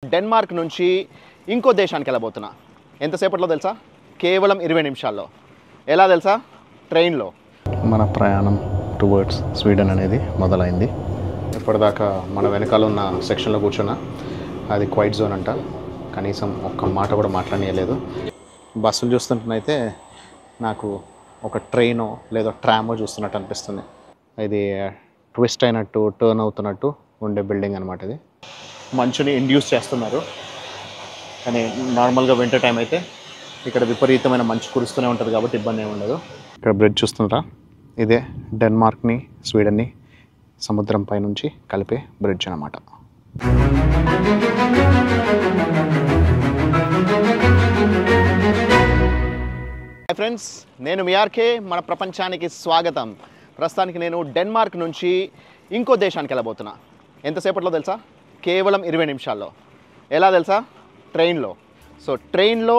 Denmark నుంచి ఇంకో దేశానికి వెళ్ళబోతున్నా. ఎంతసేపట్లో తెలుసా? కేవలం 20 నిమిషాల్లో. ఎలా తెలుసా? ట్రైన్లో. మన ప్రయాణం టువర్డ్స్ స్వీడన్ అనేది మొదలైంది. ఇప్పటిదాకా మన వెనకాల ఉన్న సెక్షన్లో కూర్చున్నా. అది క్వైట్ జోన్ అంట. కనీసం ఒక్క మాట కూడా మాట్లాడలేదు. బస్సులు చూస్తుంటేనైతే నాకు ఒక ట్రైనో లేదా ట్రామో చూస్తున్నట్టు అనిపిస్తుంది. ఇది ట్విస్ట్ అయినట్టు టర్న్ అవుతున్నట్టు ఉండే బిల్డింగ్ అనమాట. ఇది మంచుని ఇండ్యూస్ చేస్తున్నారు. కానీ నార్మల్గా వింటర్ టైం అయితే ఇక్కడ విపరీతమైన మంచు కురుస్తూనే ఉంటుంది కాబట్టి ఇబ్బంది ఏమి ఉండదు. ఇక్కడ బ్రిడ్జ్ చూస్తున్నారా? ఇదే డెన్మార్క్ని స్వీడన్ని సముద్రం పై నుంచి కలిపే బ్రిడ్జ్ అన్నమాట. హాయ్ ఫ్రెండ్స్, నేను మీ ఆర్కే. మన ప్రపంచానికి స్వాగతం. ప్రస్తుతానికి నేను డెన్మార్క్ నుంచి ఇంకో దేశానికి వెళ్ళబోతున్నా. ఎంతసేపట్లో తెలుసా? కేవలం 20 నిమిషాల్లో. ఎలా తెలుసా? ట్రైన్లో. సో ట్రైన్లో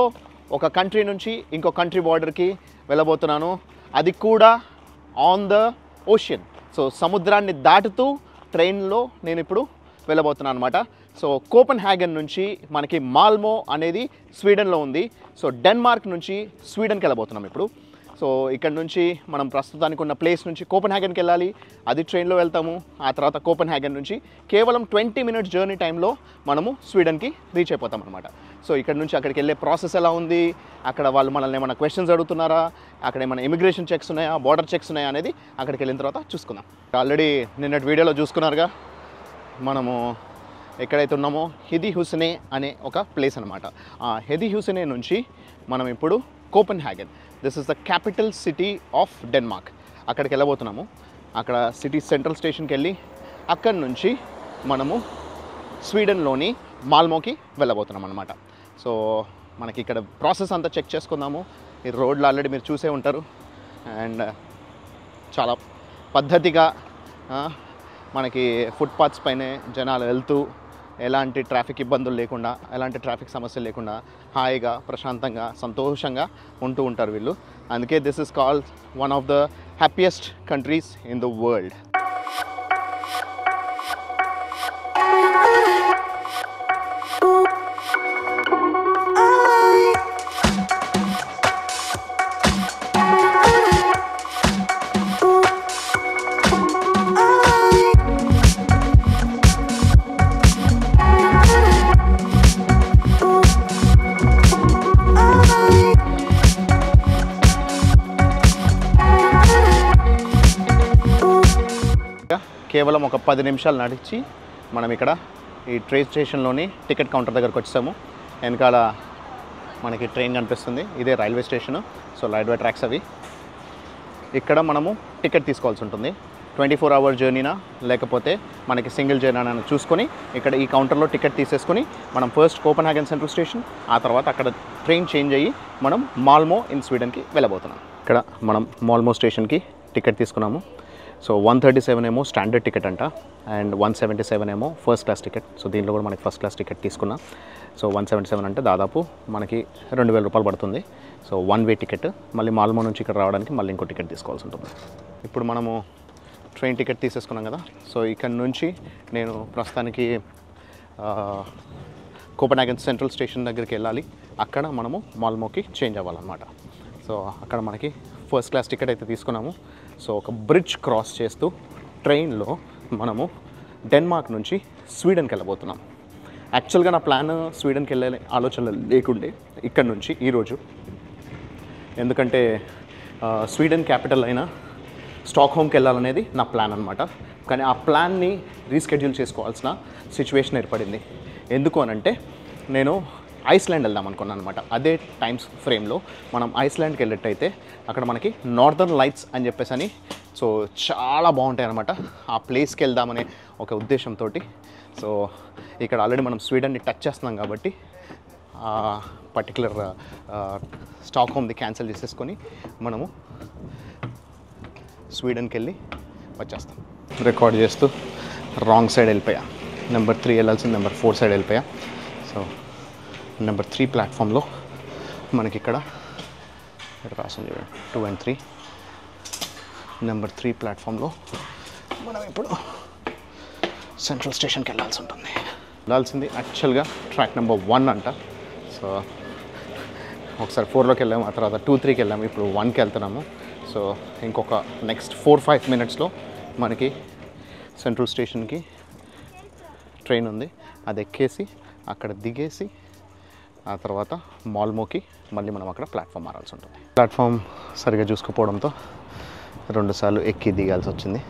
ఒక కంట్రీ నుంచి ఇంకో కంట్రీ బార్డర్కి వెళ్ళబోతున్నాను. అది కూడా ఆన్ ద ఓషన్. సో సముద్రాన్ని దాటుతూ ట్రైన్లో నేను ఇప్పుడు వెళ్ళబోతున్నాను అనమాట. సో కోపెన్హాగన్ నుంచి మనకి మాల్మో అనేది స్వీడన్లో ఉంది. సో డెన్మార్క్ నుంచి స్వీడన్కి వెళ్ళబోతున్నాం ఇప్పుడు. సో ఇక్కడ నుంచి మనం ప్రస్తుతానికి ఉన్న ప్లేస్ నుంచి కోపెన్హాగన్కి వెళ్ళాలి. అది ట్రైన్లో వెళ్తాము. ఆ తర్వాత కోపెన్హాగన్ నుంచి కేవలం 20 మినిట్స్ జర్నీ టైంలో మనము స్వీడన్కి రీచ్ అయిపోతాం అనమాట. సో ఇక్కడ నుంచి అక్కడికి వెళ్ళే ప్రాసెస్ ఎలా ఉంది, అక్కడ వాళ్ళు మనల్ని ఏమైనా క్వశ్చన్స్ అడుగుతున్నారా, అక్కడ ఏమైనా ఇమిగ్రేషన్ చెక్స్ ఉన్నాయా, బార్డర్ చెక్స్ ఉన్నాయా అనేది అక్కడికి వెళ్ళిన తర్వాత చూసుకుందాం. ఆల్రెడీ నిన్నటి వీడియోలో చూసుకున్నారుగా, మనము ఎక్కడైతే ఉన్నామో హెది హుసెనే అనే ఒక ప్లేస్ అనమాట. ఆ హెది హుసెనే నుంచి మనం ఇప్పుడు Copenhagen, this is the capital city of Denmark, అక్కడికి వెళ్ళబోతున్నాము. అక్కడ సిటీ సెంట్రల్ స్టేషన్కి వెళ్ళి అక్కడి నుంచి మనము స్వీడన్లోని మాల్మోకి వెళ్ళబోతున్నాం అనమాట. సో మనకి ఇక్కడ ప్రాసెస్ అంతా చెక్ చేసుకుందాము. ఈ రోడ్లు ఆల్రెడీ మీరు చూసే ఉంటారు. అండ్ చాలా పద్ధతిగా మనకి ఫుట్పాత్స్ పైనే జనాలు వెళ్తూ ఎలాంటి ట్రాఫిక్ ఇబ్బందులు లేకుండా, ఎలాంటి ట్రాఫిక్ సమస్యలు లేకుండా హాయిగా ప్రశాంతంగా సంతోషంగా ఉంటూ ఉంటారు వీళ్ళు. అందుకే this is called one of the happiest countries in the world. కేవలం ఒక 10 నిమిషాలు నడిచి మనం ఇక్కడ ఈ ట్రైన్ స్టేషన్లోని టికెట్ కౌంటర్ దగ్గరకు వచ్చాము. వెనకాల మనకి ట్రైన్ కనిపిస్తుంది. ఇదే railway station. So railway tracks అవి. ఇక్కడ మనము టికెట్ తీసుకోవాల్సి ఉంటుంది. 24 అవర్ జర్నీనా లేకపోతే మనకి సింగిల్ జర్నీ అని చూసుకొని ఇక్కడ ఈ కౌంటర్లో టికెట్ తీసేసుకొని మనం ఫస్ట్ కోపెన్హాగన్ సెంట్రల్ స్టేషన్, ఆ తర్వాత అక్కడ ట్రైన్ చేంజ్ అయ్యి మనం మాల్మో ఇన్ స్వీడన్కి వెళ్ళబోతున్నాం. ఇక్కడ మనం మాల్మో స్టేషన్కి టికెట్ తీసుకున్నాము. సో 137 ఏమో స్టాండర్డ్ టికెట్ అంట, అండ్ 177 ఏమో ఫస్ట్ క్లాస్ టికెట్. సో దీంట్లో కూడా మనకి ఫస్ట్ క్లాస్ టికెట్ తీసుకున్నా. సో 177 అంటే దాదాపు మనకి 2000 రూపాయలు పడుతుంది. సో 1 వే టికెట్. మళ్ళీ మాల్మో నుంచి ఇక్కడ రావడానికి మళ్ళీ ఇంకో టికెట్ తీసుకోవాల్సి ఉంటుంది. ఇప్పుడు మనము ట్రైన్ టికెట్ తీసేసుకున్నాం కదా. సో ఇక్కడ నుంచి నేను ప్రస్తుతానికి కోపెన్హాగన్ సెంట్రల్ స్టేషన్ దగ్గరికి వెళ్ళాలి. అక్కడ మనము మాల్మోకి చేంజ్ అవ్వాలన్నమాట. సో అక్కడ మనకి ఫస్ట్ క్లాస్ టికెట్ అయితే తీసుకున్నాము. సో ఒక బ్రిడ్జ్ క్రాస్ చేస్తూ ట్రైన్లో మనము డెన్మార్క్ నుంచి స్వీడన్కి వెళ్ళబోతున్నాం. యాక్చువల్గా నా ప్లాన్ స్వీడన్కి వెళ్ళే ఆలోచన లేకుండే ఇక్కడ నుంచి ఈరోజు. ఎందుకంటే స్వీడన్ క్యాపిటల్ అయిన స్టాక్హోమ్కి వెళ్ళాలనేది నా ప్లాన్ అనమాట. కానీ ఆ ప్లాన్ని రీస్కెడ్యూల్ చేసుకోవాల్సిన సిచ్యువేషన్ ఏర్పడింది. ఎందుకు అనంటే నేను ఐస్లాండ్ వెళ్దాం అనుకున్నాను అనమాట. అదే టైమ్స్ ఫ్రేమ్లో మనం ఐస్లాండ్కి వెళ్ళేటైతే అక్కడ మనకి నార్దర్న్ లైట్స్ అని చెప్పేసి అని సో చాలా బాగుంటాయి అనమాట. ఆ ప్లేస్కి వెళ్దామనే ఒక ఉద్దేశంతో సో ఇక్కడ ఆల్రెడీ మనం స్వీడన్ని టచ్ చేస్తున్నాం కాబట్టి ఆ పర్టికులర్ స్టాక్హోమ్ది క్యాన్సిల్ చేసేసుకొని మనము స్వీడన్కి వెళ్ళి వచ్చేస్తాం. రికార్డ్ చేస్తూ రాంగ్ సైడ్ వెళ్ళిపోయా. నెంబర్ 3 వెళ్ళాల్సింది నెంబర్ 4 సైడ్ వెళ్ళిపోయా. సో నెంబర్ 3 ప్లాట్ఫామ్లో మనకి ఇక్కడ రాసింది 2 and 3. నెంబర్ 3 ప్లాట్ఫామ్లో మనం ఇప్పుడు సెంట్రల్ స్టేషన్కి వెళ్ళాల్సి ఉంటుంది. వెళ్ళాల్సింది యాక్చువల్గా ట్రాక్ నెంబర్ 1 అంట. సో ఒకసారి 4లోకి వెళ్ళాము, ఆ తర్వాత 2, 3కి వెళ్ళాము, ఇప్పుడు 1కి వెళ్తున్నాము. సో ఇంకొక నెక్స్ట్ 4-5 మినిట్స్లో మనకి సెంట్రల్ స్టేషన్కి ట్రైన్ ఉంది. అది ఎక్కేసి అక్కడ దిగేసి ఆ తర్వాత మాల్మోకి మళ్ళీ మనం అక్కడ ప్లాట్ఫామ్ మారాల్సి ఉంటుంది. ప్లాట్ఫామ్ సరిగా చూసుకోపోవడంతో 2 సార్లు ఎక్కి దిగాల్సి వచ్చింది.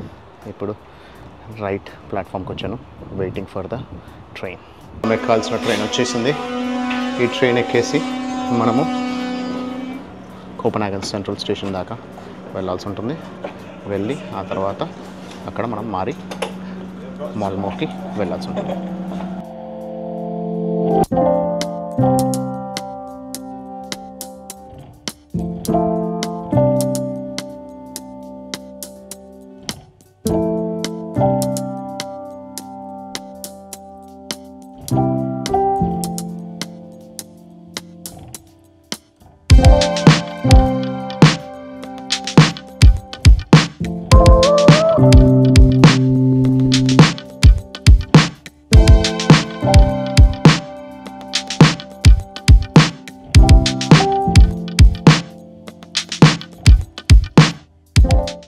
ఇప్పుడు రైట్ ప్లాట్ఫామ్కి వచ్చాను, వెయిటింగ్ ఫర్ ద ట్రైన్. మనం ఎక్కాల్సిన ట్రైన్ వచ్చేసింది. ఈ ట్రైన్ ఎక్కేసి మనము కోపెన్హాగన్ సెంట్రల్ స్టేషన్ దాకా వెళ్ళాల్సి ఉంటుంది. వెళ్ళి ఆ తర్వాత అక్కడ మనం మారి మాల్మోకి వెళ్ళాల్సి ఉంటుంది.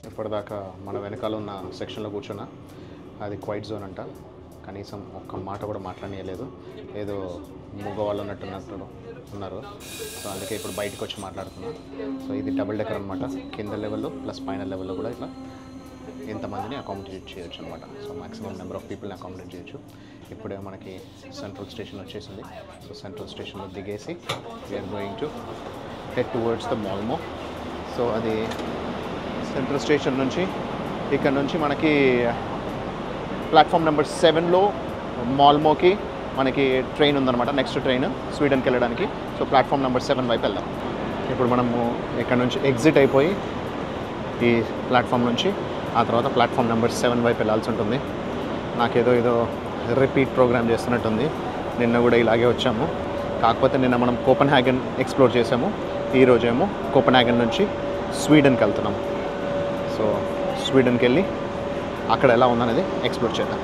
ఇప్పటిదాకా మన వెనకాల ఉన్న సెక్షన్లో కూర్చున్నా, అది క్వైట్ జోన్ అంట. కనీసం ఒక్క మాట కూడా మాట్లాడలేదు, ఏదో మగవాళ్ళు ఉన్నట్టు ఉన్నారు. సో అందుకే ఇప్పుడు బయటకు వచ్చి మాట్లాడుతున్నా. సో ఇది డబుల్ డెక్కర్ అనమాట. కింద లెవెల్లో ప్లస్ పైన లెవెల్లో కూడా ఇట్లా ఎంతమందిని అకామిడేట్ చేయొచ్చు అనమాట. సో మ్యాక్సిమం నెంబర్ ఆఫ్ పీపుల్ని అకామిడేట్ చేయొచ్చు. ఇప్పుడే మనకి సెంట్రల్ స్టేషన్ వచ్చేసింది. సో సెంట్రల్ స్టేషన్లో దిగేసి we're going to head towards the Malmo. So అది సెంట్రల్ స్టేషన్ నుంచి ఇక్కడ నుంచి మనకి ప్లాట్ఫామ్ నెంబర్ 7లో మాల్మోకి మనకి ట్రైన్ ఉందన్నమాట. నెక్స్ట్ ట్రైన్ స్వీడన్కి వెళ్ళడానికి. సో ప్లాట్ఫామ్ నెంబర్ 7 వైపు వెళ్దాం. ఇప్పుడు మనము ఇక్కడ నుంచి ఎగ్జిట్ అయిపోయి ఈ ప్లాట్ఫామ్ నుంచి ఆ తర్వాత ప్లాట్ఫామ్ నెంబర్ 7 వైపు వెళ్ళాల్సి ఉంటుంది. నాకేదో ఏదో రిపీట్ ప్రోగ్రామ్ చేస్తున్నట్టుంది. నిన్న కూడా ఇలాగే వచ్చాము, కాకపోతే నిన్న మనం కోపెన్హాగన్ ఎక్స్ప్లోర్ చేసాము. ఈరోజేమో కోపెన్హాగన్ నుంచి స్వీడన్కి వెళ్తున్నాం. సో స్వీడన్కి వెళ్ళి అక్కడ ఎలా ఉందనేది ఎక్స్ప్లోర్ చేద్దాం.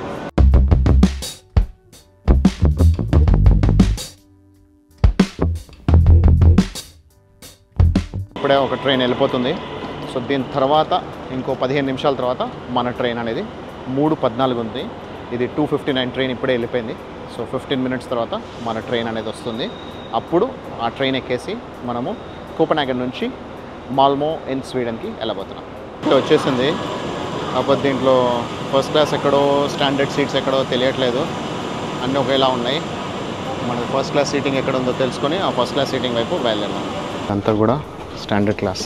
ఇప్పుడే ఒక ట్రైన్ వెళ్ళిపోతుంది. సో దీని తర్వాత ఇంకో 15 నిమిషాల తర్వాత మన ట్రైన్ అనేది 3:14 ఉంది. ఇది 2:59 ట్రైన్ ఇప్పుడే వెళ్ళిపోయింది. సో 15 మినిట్స్ తర్వాత మన ట్రైన్ అనేది వస్తుంది. అప్పుడు ఆ ట్రైన్ ఎక్కేసి మనము కోపెన్హాగన్ నుంచి మాల్మో ఇన్ స్వీడన్కి వెళ్ళబోతున్నాం. ఇట్లా వచ్చేసింది. కాకపోతే దీంట్లో ఫస్ట్ క్లాస్ ఎక్కడో, స్టాండర్డ్ సీట్స్ ఎక్కడో తెలియట్లేదు, అన్నీ ఒకేలా ఉన్నాయి. మనకి ఫస్ట్ క్లాస్ సీటింగ్ ఎక్కడ ఉందో తెలుసుకొని ఆ ఫస్ట్ క్లాస్ సీటింగ్ వైపు బయలుదేరాం. అంతా కూడా స్టాండర్డ్ క్లాస్.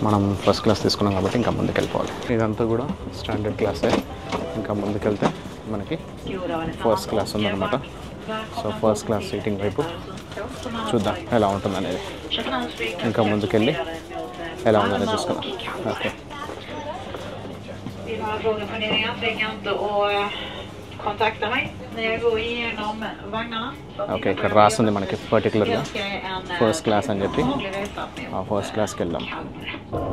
మనం ఫస్ట్ క్లాస్ తీసుకున్నాం కాబట్టి ఇంకా ముందుకు వెళ్ళిపోవాలి. ఇదంతా కూడా స్టాండర్డ్ క్లాసే. ఇంకా ముందుకెళ్తే మనకి ఫస్ట్ క్లాస్ ఉందన్నమాట. సో ఫస్ట్ క్లాస్ సీటింగ్ వైపు చూద్దాం ఎలా ఉంటుందనేది. ఇంకా ముందుకెళ్ళి ఎలా ఉందనేది చూసుకుందాం. ఓకే. ఓకే, ఇక్కడ రాస్తుంది మనకి పర్టికులర్గా ఫస్ట్ క్లాస్ అని చెప్పి. ఆ ఫస్ట్ క్లాస్కి వెళ్దాం.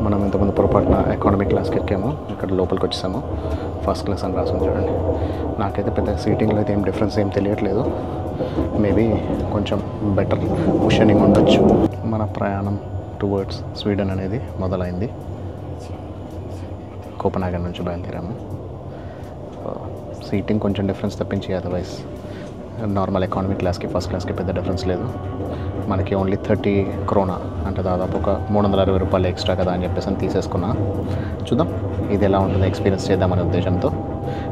మనం ఇంతకుముందు పొరపాటున ఎకానమీ క్లాస్కి ఎక్కాము, ఇక్కడ లోపలికి వచ్చేసాము. ఫస్ట్ క్లాస్ అని రాస్తుంది చూడండి. నాకైతే పెద్ద సీటింగ్లో అయితే ఏం డిఫరెన్స్ ఏం తెలియట్లేదు. మేబీ కొంచెం బెటర్ కుషనింగ్ ఉండొచ్చు. మన ప్రయాణం టువర్డ్స్ స్వీడన్ అనేది మొదలైంది. కోపెన్హాగన్ నుంచి బయలుదేరాము. సీటింగ్ కొంచెం డిఫరెన్స్ తప్పించి అదర్వైజ్ నార్మల్ ఎకానమీ క్లాస్కి ఫస్ట్ క్లాస్కి పెద్ద డిఫరెన్స్ లేదు. మనకి ఓన్లీ 30 క్రోనా అంటే దాదాపు ఒక 360 రూపాయలు ఎక్స్ట్రా కదా అని చెప్పేసి అని తీసేసుకున్నా. చూద్దాం ఇది ఎలా ఉంటుందో ఎక్స్పీరియన్స్ చేద్దామనే ఉద్దేశంతో.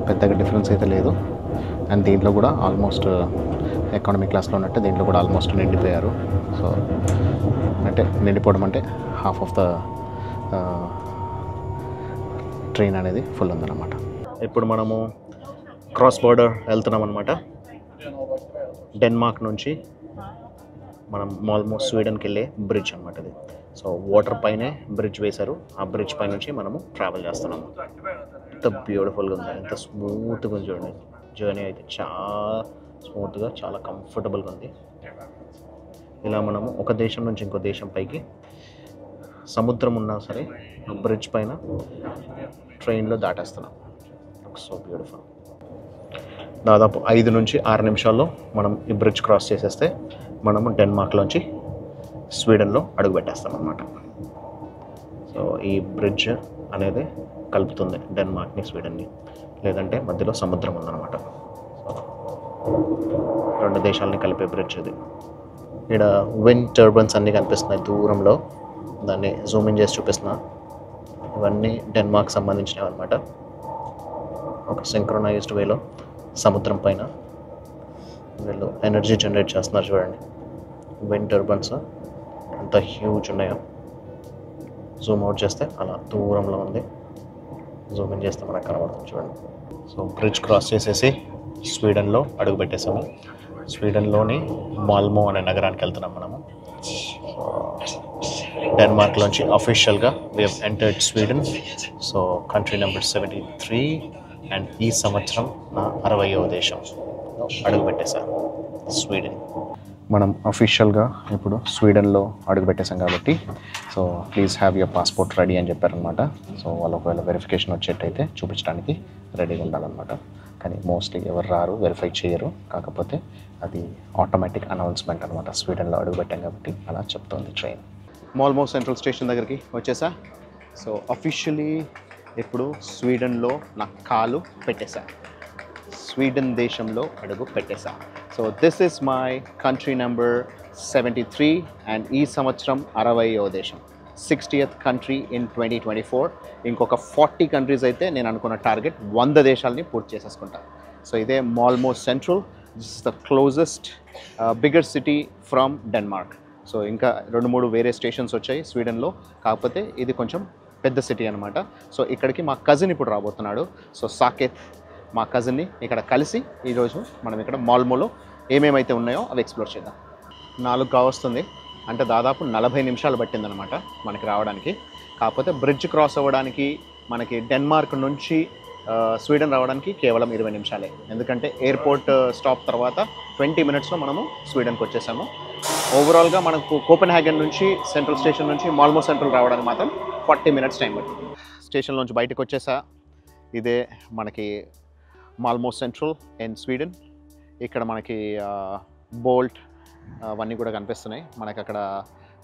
పెద్దగా డిఫరెన్స్ అయితే లేదు. అండ్ దీంట్లో కూడా ఆల్మోస్ట్ ఎకానమీ క్లాస్లో ఉన్నట్టు దీంట్లో కూడా ఆల్మోస్ట్ నిండిపోయారు. సో అంటే నిండిపోవడం అంటే హాఫ్ ఆఫ్ ద ట్రైన్ అనేది ఫుల్ ఉందన్నమాట. ఇప్పుడు మనము క్రాస్ బార్డర్ వెళ్తున్నాం అనమాట. డెన్మార్క్ నుంచి మనం ఆల్మోస్ట్ స్వీడన్కి వెళ్ళే బ్రిడ్జ్ అనమాట ఇది. సో వాటర్ పైనే బ్రిడ్జ్ వేశారు. ఆ బ్రిడ్జ్ పై నుంచి మనము ట్రావెల్ చేస్తున్నాము. ఎంత బ్యూటిఫుల్గా ఉంది, ఎంత స్మూత్గా ఉంది చూడండి. జర్నీ అయితే చాలా స్మూత్గా, చాలా కంఫర్టబుల్గా ఉంది. ఇలా మనము ఒక దేశం నుంచి ఇంకో దేశం పైకి సముద్రం ఉన్నా సరే బ్రిడ్జ్ పైన ట్రైన్లో దాటేస్తున్నాం. So beautiful. దాదాపు 5 నుంచి 6 నిమిషాల్లో మనం ఈ బ్రిడ్జ్ క్రాస్ చేసేస్తే మనము డెన్మార్క్లోంచి స్వీడన్లో అడుగుపెట్టేస్తాం అన్నమాట. సో ఈ బ్రిడ్జ్ అనేది కలుపుతుంది డెన్మార్క్ని స్వీడన్ని, లేదంటే మధ్యలో సముద్రం ఉందన్నమాట. రెండు దేశాలని కలిపే బ్రిడ్జ్ ఇది. ఇక్కడ విండ్ టర్బైన్స్ అన్నీ కనిపిస్తున్నాయి దూరంలో, దాన్ని జూమ్ ఇన్ చేసి చూపిస్తున్నా. ఇవన్నీ డెన్మార్క్ సంబంధించినవి అనమాట. ఒక సింక్రొనైజ్డ్ వేలో సముద్రం పైన వీళ్ళు ఎనర్జీ జనరేట్ చేస్తున్నారు. చూడండి విండ్ టర్బైన్స్ ఎంత హ్యూజ్ ఉన్నాయో. జూమ్ అవుట్ చేస్తే అలా దూరంలో ఉంది, జూమ్ ఇన్ చేస్తే మనకు కనబడుతుంది చూడండి. సో బ్రిడ్జ్ క్రాస్ చేసేసి స్వీడన్లో అడుగు పెట్టేసాము. స్వీడన్లోని మాల్మో అనే నగరానికి వెళ్తున్నాం మనము. డెన్మార్క్లోంచి అఫీషియల్గా we have entered Sweden. So country number 73 and ఈ సంవత్సరం నా 60వ దేశం అడుగు పెట్టేశాను స్వీడన్. మనం అఫీషియల్గా ఇప్పుడు స్వీడన్లో అడుగు పెట్టేసాం కాబట్టి so please have your passport ready అని చెప్పారనమాట. సో వాళ్ళు ఒకవేళ వెరిఫికేషన్ వచ్చేటైతే చూపించడానికి రెడీగా ఉండాలన్నమాట. కానీ మోస్ట్లీ ఎవరు రారు, వెరిఫై చేయరు. కాకపోతే అది ఆటోమేటిక్ అనౌన్స్మెంట్ అనమాట. స్వీడన్లో అడుగు పెట్టాం కాబట్టి అలా చెప్తోంది ట్రైన్. మాల్మో సెంట్రల్ స్టేషన్ దగ్గరికి వచ్చేసా. సో అఫీషియలీ ఇప్పుడు స్వీడన్లో నా కాలు పెట్టేశా, స్వీడన్ దేశంలో అడుగు పెట్టేశా. So this is my country number 73 and ఈ సంవత్సరం 60వ దేశం, 60th కంట్రీ ఇన్ 2024. ఇంకొక 40 కంట్రీస్ అయితే నేను అనుకున్న టార్గెట్ 100 దేశాలని పూర్తి చేసేసుకుంటాను. సో ఇదే Malmo central, this is the closest bigger city from Denmark. So ఇంకా 2-3 వేరే స్టేషన్స్ వచ్చాయి స్వీడన్లో, కాకపోతే ఇది కొంచెం పెద్ద సిటీ అనమాట. సో ఇక్కడికి మా కజిన్ ఇప్పుడు రాబోతున్నాడు. సో సాకేత్ మా కజిన్ని ఇక్కడ కలిసి ఈరోజు మనం ఇక్కడ మాల్మోలో ఏమేమైతే ఉన్నాయో అవి ఎక్స్ప్లోర్ చేద్దాం. 4 కావస్తుంది, అంటే దాదాపు 40 నిమిషాలు పట్టిందనమాట మనకి రావడానికి. కాకపోతే బ్రిడ్జ్ క్రాస్ అవ్వడానికి మనకి డెన్మార్క్ నుంచి స్వీడన్ రావడానికి కేవలం 20 నిమిషాలే. ఎందుకంటే ఎయిర్పోర్ట్ స్టాప్ తర్వాత 20 మినిట్స్లో మనము స్వీడన్కి వచ్చేసాము. ఓవరాల్గా మనకు కోపెన్హాగన్ నుంచి సెంట్రల్ స్టేషన్ నుంచి మాల్మో సెంట్రల్ రావడానికి మాత్రం 40 మినిట్స్ టైం పట్టింది. స్టేషన్ నుంచి బయటకు వచ్చేసా. ఇదే మనకి మాల్మో సెంట్రల్ ఇన్ స్వీడన్. ఇక్కడ మనకి బోల్ట్ అవన్నీ కూడా కనిపిస్తున్నాయి మనకి. అక్కడ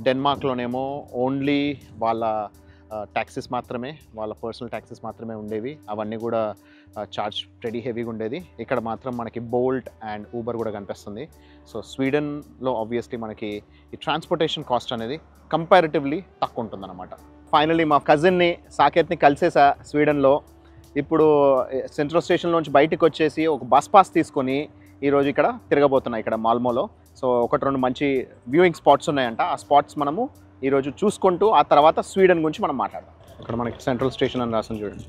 డెన్మార్క్లోనేమో ఓన్లీ వాళ్ళ ట్యాక్సీస్ మాత్రమే, వాళ్ళ పర్సనల్ ట్యాక్సీస్ మాత్రమే ఉండేవి. అవన్నీ కూడా చార్జ్ pretty హెవీగా ఉండేది. ఇక్కడ మాత్రం మనకి బోల్ట్ అండ్ ఊబర్ కూడా కనిపిస్తుంది. సో స్వీడన్లో ఆబ్వియస్లీ మనకి ఈ ట్రాన్స్పోర్టేషన్ కాస్ట్ అనేది కంపారిటివ్లీ తక్కువ ఉంటుందన్నమాట. ఫైనలీ మా కజిన్ని సాకేత్ని కలిసేసా స్వీడన్లో. ఇప్పుడు సెంట్రల్ స్టేషన్లోంచి బయటకు వచ్చేసి ఒక బస్ పాస్ తీసుకొని ఈరోజు ఇక్కడ తిరగబోతున్నాయి ఇక్కడ మాల్మోలో. సో 1-2 మంచి వ్యూయింగ్ స్పాట్స్ ఉన్నాయంట. ఆ స్పాట్స్ మనము ఈరోజు చూసుకుంటూ ఆ తర్వాత స్వీడన్ గురించి మనం మాట్లాడదాం. ఇక్కడ మనకి సెంట్రల్ స్టేషన్ అని రాసింది చూడండి.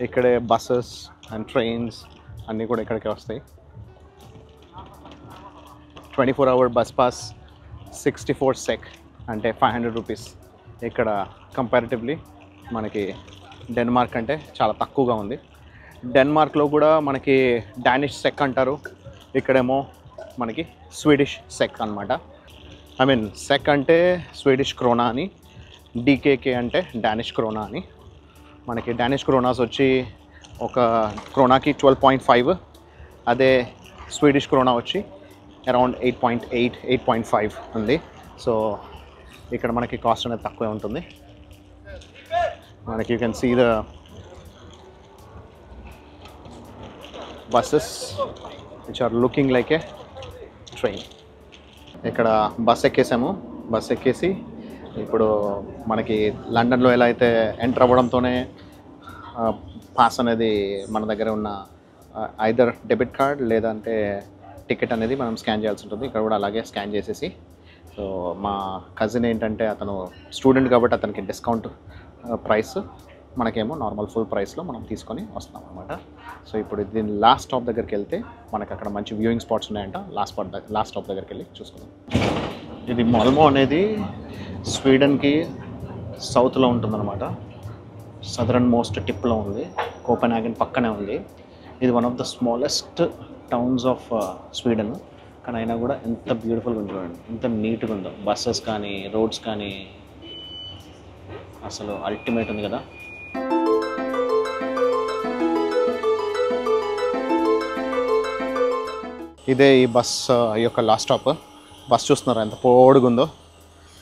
ఇక్కడే బస్సెస్ అండ్ ట్రైన్స్ అన్నీ కూడా ఇక్కడికే వస్తాయి. 24 hour బస్ పాస్ 64 SEK అంటే 500 రూపీస్. ఇక్కడ కంపారిటివ్లీ మనకి డెన్మార్క్ అంటే చాలా తక్కువగా ఉంది. డెన్మార్క్లో కూడా మనకి డానిష్ సెక్ అంటారు, ఇక్కడేమో మనకి స్వీడిష్ సెక్ అనమాట. ఐ మీన్ సెక్ అంటే స్వీడిష్ క్రోనా అని, డీకేకే అంటే డానిష్ క్రోనా అని. మనకి డానిష్ క్రోనాస్ వచ్చి ఒక క్రోనాకి 12.5, అదే స్వీడిష్ క్రోనా వచ్చి అరౌండ్ 8.8, 8.5 ఉంది. సో ఇక్కడ మనకి కాస్ట్ అనేది తక్కువే ఉంటుంది. మనకి you can see the buses which are looking like a train. ఇక్కడ బస్ ఎక్కేసాము. బస్ ఎక్కేసి ఇప్పుడు మనకి లండన్లో ఎలా అయితే ఎంటర్ అవ్వడంతోనే పాస్ అనేది మన దగ్గర ఉన్న ఐదర్ డెబిట్ కార్డ్ లేదంటే టికెట్ అనేది మనం స్కాన్ చేయాల్సి ఉంటుంది. ఇక్కడ కూడా అలాగే స్కాన్ చేసేసి, సో మా కజిన్ ఏంటంటే అతను స్టూడెంట్ కాబట్టి అతనికి డిస్కౌంట్ ప్రైస్, మనకేమో నార్మల్ ఫుల్ ప్రైస్లో మనం తీసుకొని వస్తాం అనమాట. సో ఇప్పుడు దీని లాస్ట్ స్టాప్ దగ్గరికి వెళ్తే మనకు అక్కడ మంచి వ్యూయింగ్ స్పాట్స్ ఉన్నాయంట. లాస్ట్ స్టాప్ దగ్గరికి వెళ్ళి చూసుకుందాం. ఇది మాల్మో అనేది స్వీడన్కి సౌత్లో ఉంటుందన్నమాట. సదరన్ మోస్ట్ టిప్లో ఉంది. కోపెన్హాగన్ పక్కనే ఉంది. ఇది one of the smallest towns of Sweden. కానీ అయినా కూడా ఎంత బ్యూటిఫుల్గా ఉంది చూడండి, ఎంత నీట్గా ఉందో. బస్సెస్ కానీ రోడ్స్ కానీ అసలు అల్టిమేట్ ఉంది కదా. ఇదే ఈ బస్ యొక్క లాస్ట్ స్టాప్. బస్ చూస్తున్నారు ఎంత పొడుగుందో.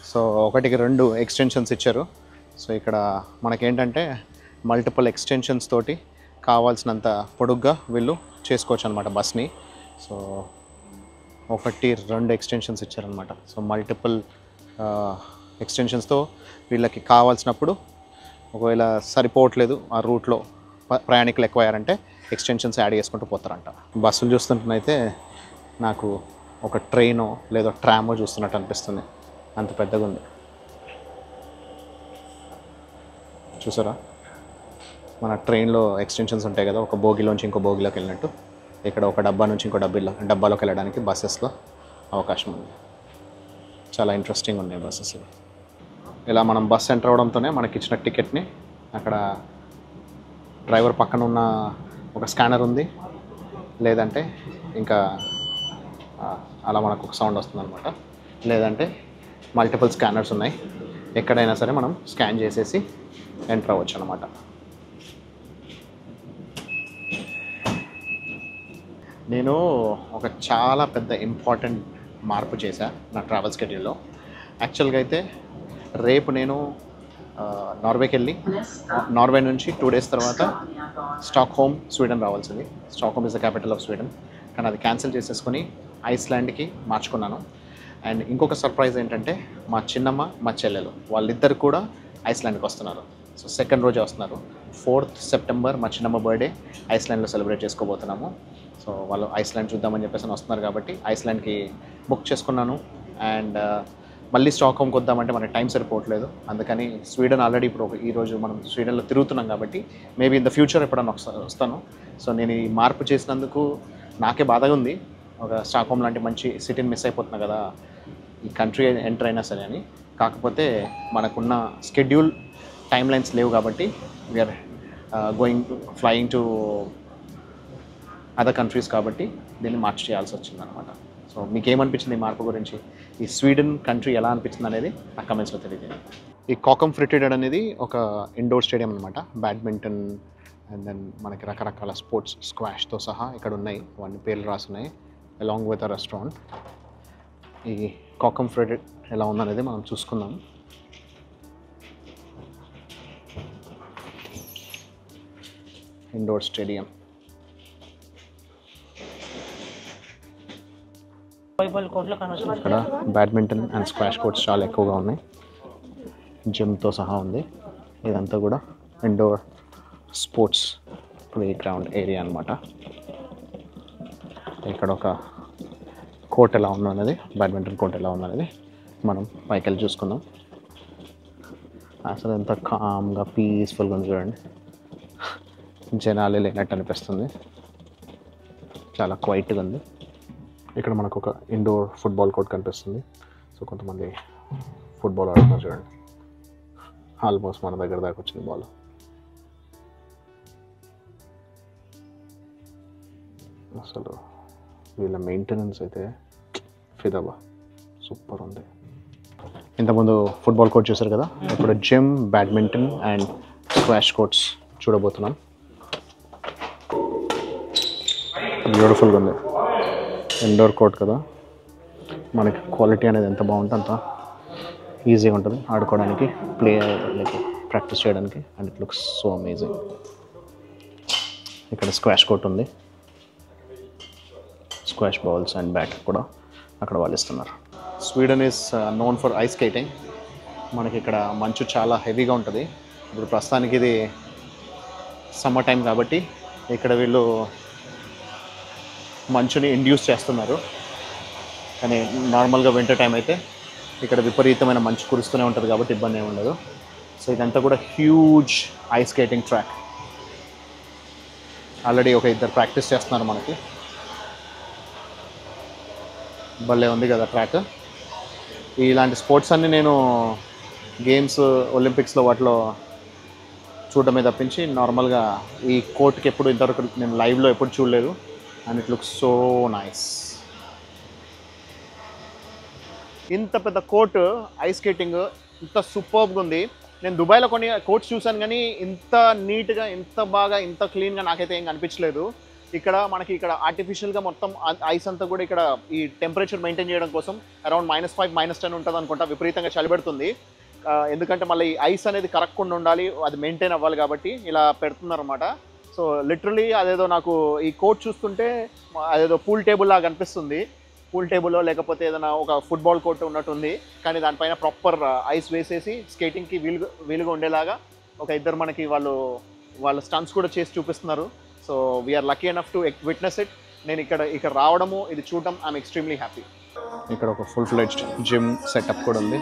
సో 1కి 2 ఎక్స్టెన్షన్స్ ఇచ్చారు. సో ఇక్కడ మనకేంటంటే మల్టిపుల్ ఎక్స్టెన్షన్స్ తోటి కావాల్సినంత పొడుగ్గా వీళ్ళు చేసుకోవచ్చు అనమాట బస్ని. సో 1, 2 ఎక్స్టెన్షన్స్ ఇచ్చారనమాట. సో మల్టిపుల్ ఎక్స్టెన్షన్స్తో వీళ్ళకి కావాల్సినప్పుడు ఒకవేళ సరిపోవట్లేదు ఆ రూట్లో ప్రయాణికులు ఎక్కువ అయ్యారంటే ఎక్స్టెన్షన్స్ యాడ్ చేసుకుంటూ పోతారంట. బస్సులు చూస్తుంటేనైతే నాకు ఒక ట్రైనో లేదో ట్రామో చూస్తున్నట్టు అనిపిస్తుంది, అంత పెద్దగా ఉంది. చూసారా, మన ట్రైన్లో ఎక్స్టెన్షన్స్ ఉంటాయి కదా, ఒక బోగిలోంచి ఇంకో బోగిలోకి వెళ్ళినట్టు ఇక్కడ ఒక డబ్బా నుంచి ఇంకో డబ్బాలోకి వెళ్ళడానికి బస్సెస్లో అవకాశం ఉంది. చాలా ఇంట్రెస్టింగ్ ఉన్నాయి బస్సెస్. ఇలా మనం బస్ ఎంటర్ అవడంతోనే మనకి ఇచ్చిన టికెట్ని అక్కడ డ్రైవర్ పక్కన ఉన్న ఒక స్కానర్ ఉంది, లేదంటే ఇంకా అలా మనకు ఒక సౌండ్ వస్తుంది అనమాట, లేదంటే మల్టిపుల్ స్కానర్స్ ఉన్నాయి. ఎక్కడైనా సరే మనం స్కాన్ చేసేసి ఎంటర్ అవ్వచ్చు అనమాట. నేను ఒక చాలా పెద్ద ఇంపార్టెంట్ మార్పు చేశా నా ట్రావెల్ స్కెడ్యూల్లో. యాక్చువల్గా అయితే రేపు నేను నార్వేకి వెళ్ళి నార్వే నుంచి 2 days తర్వాత స్టాక్హోమ్ స్వీడన్ రావాల్సింది. Stockholm is the capital of Sweden, కానీ అది క్యాన్సిల్ చేసేసుకొని ఐస్లాండ్కి మార్చుకున్నాను. అండ్ ఇంకొక సర్ప్రైజ్ ఏంటంటే మా చిన్నమ్మ మా చెల్లెలు వాళ్ళిద్దరు కూడా ఐస్లాండ్కి వస్తున్నారు. సో 2nd రోజే వస్తున్నారు. 4th September మా చిన్నమ్మ బర్త్డే ఐస్లాండ్లో సెలబ్రేట్ చేసుకోబోతున్నాము. సో వాళ్ళు ఐస్లాండ్ చూద్దామని చెప్పేసి వస్తున్నారు కాబట్టి ఐస్లాండ్కి బుక్ చేసుకున్నాను. అండ్ మళ్ళీ స్టాక్హోమ్కి వద్దామంటే మనకి టైం సరిపోవట్లేదు. అందుకని స్వీడన్ ఆల్రెడీ ఇప్పుడు ఈరోజు మనం స్వీడన్లో తిరుగుతున్నాం కాబట్టి మేబీ ఇన్ ద ఫ్యూచర్ ఎప్పుడన్నా వస్తాను. సో నేను ఈ మార్పు చేసినందుకు నాకే బాధగా ఉంది. ఒక స్టాక్హోమ్ లాంటి మంచి సిటీని మిస్ అయిపోతున్నా కదా ఈ కంట్రీ ఎంటర్ అయినా సరే అని. కాకపోతే మనకున్న స్కెడ్యూల్ టైం లైన్స్ లేవు కాబట్టి we are flying to other countries కాబట్టి దీన్ని మార్చి చేయాల్సి వచ్చిందనమాట. సో మీకు ఏమనిపించింది ఈ మార్పు గురించి, ఈ స్వీడన్ కంట్రీ ఎలా అనిపించింది అనేది నా కమెంట్స్లో తెలియజేయండి. ఈ కాకమ్ ఫ్రిటెడ్ అనేది ఒక ఇండోర్ స్టేడియం అనమాట. బ్యాడ్మింటన్ అండ్ దెన్ మనకి రకరకాల స్పోర్ట్స్ స్క్వాష్తో సహా ఇక్కడ ఉన్నాయి, అవన్నీ పేర్లు రాసున్నాయి అలాంగ్ విత్ అ రెస్టారెంట్. ఈ కాకమ్ ఫ్రిటెడ్ ఎలా ఉందనేది మనం చూసుకుందాం. ఇండోర్ స్టేడియం, ఇక్కడ బ్యాడ్మింటన్ అండ్ స్క్వాష్ కోర్ట్స్ చాలా ఎక్కువగా ఉన్నాయి, జిమ్తో సహా ఉంది. ఇదంతా కూడా indoor sports play ground area అనమాట. ఇక్కడ ఒక కోర్ట్ ఎలా ఉన్నది, బ్యాడ్మింటన్ కోర్ట్ ఎలా ఉన్నది మనం పైకి వెళ్ళి చూసుకుందాం. అసలు ఎంత కామ్గా పీస్ఫుల్గా ఉంది చూడండి, జనాలే లేనట్టు అనిపిస్తుంది, చాలా క్వైట్గా ఉంది. ఇక్కడ మనకు ఒక ఇండోర్ ఫుట్బాల్ కోర్ట్ కనిపిస్తుంది. సో కొంతమంది ఫుట్బాల్ ఆడుతున్నారు చూడండి, ఆల్మోస్ట్ మన దగ్గర దాకా వచ్చింది బాల్. అసలు వీళ్ళ మెయింటెనెన్స్ అయితే ఫిదాబా సూపర్ ఉంది. ఇంతకుముందు ఫుట్బాల్ కోర్ట్ చూసారు కదా, ఇప్పుడు gym, badminton and squash courts చూడబోతున్నాం. బ్యూటిఫుల్గా ఉంది, ఇండోర్ కోర్ట్ కదా, మనకి క్వాలిటీ అనేది ఎంత బాగుంటే అంత ఈజీగా ఉంటుంది ఆడుకోవడానికి, ప్లే లైక్ ప్రాక్టీస్ చేయడానికి. And it looks so amazing. ఇక్కడ స్క్వాష్ కోర్ట్ ఉంది, స్క్వాష్ బాల్స్ అండ్ బ్యాట్ కూడా అక్కడ వాళ్ళు ఇస్తున్నారు. Sweden is known for ice skating. మనకి ఇక్కడ మంచు చాలా హెవీగా ఉంటుంది. ఇప్పుడు ప్రస్తుతానికి ఇది సమ్మర్ టైం కాబట్టి ఇక్కడ వీళ్ళు మంచుని ఇండ్యూస్ చేస్తున్నారు. కానీ నార్మల్గా వింటర్ టైం అయితే ఇక్కడ విపరీతమైన మంచు కురుస్తూనే ఉంటుంది కాబట్టి ఇబ్బంది ఏమి ఉండదు. సో ఇదంతా కూడా huge ice skating track. Already ఒక 2 ప్రాక్టీస్ చేస్తున్నారు మనకి. భలే ఉంది కదా ట్రాక్. ఇలాంటి స్పోర్ట్స్ అన్నీ నేను గేమ్స్, ఒలింపిక్స్లో వాటిలో చూడటమే తప్పించి నార్మల్గా ఈ కోర్ట్కి ఎప్పుడు ఇంతవరకు నేను లైవ్లో ఎప్పుడు చూడలేదు. And it looks so nice. ఇంత పెద్ద కోర్ట్ ఐస్ స్కేటింగ్ ఇంత సూపర్గా ఉంది. నేను దుబాయ్లో కొన్ని కోర్ట్స్ చూశాను కానీ ఇంత నీట్గా, ఇంత బాగా, ఇంత క్లీన్గా నాకైతే ఏం కనిపించలేదు. ఇక్కడ మనకి ఇక్కడ ఆర్టిఫిషియల్గా మొత్తం ఐస్ అంతా కూడా ఇక్కడ ఈ టెంపరేచర్ మెయింటైన్ చేయడం కోసం అరౌండ్ -5 -10 ఉంటుంది అనుకుంటా, విపరీతంగా చలిపెడుతుంది. ఎందుకంటే మళ్ళీ ఈ ఐస్ అనేది కరగకుండా ఉండాలి, అది మెయింటైన్ అవ్వాలి కాబట్టి ఇలా పెడుతున్నారు అనమాట. సో లిటరలీ అదేదో నాకు ఈ కోర్ట్ చూస్తుంటే అదేదో పూల్ టేబుల్ లాగా అనిపిస్తుంది. పూల్ టేబుల్లో లేకపోతే ఏదైనా ఒక ఫుట్బాల్ కోర్ట్ ఉన్నట్టుంది, కానీ దానిపైన ప్రాపర్ ఐస్ వేసేసి స్కేటింగ్కి వీలుగా ఉండేలాగా ఒక ఇద్దరు మనకి వాళ్ళ స్టంట్స్ కూడా చేసి చూపిస్తున్నారు. So we are lucky enough to witness it. నేను ఇక్కడ రావడము, ఇది చూడడం, ఐఎమ్ ఎక్స్ట్రీమ్లీ హ్యాపీ. ఇక్కడ ఒక ఫుల్ ఫ్లెడ్జ్డ్ జిమ్ సెటప్ కూడా ఉంది.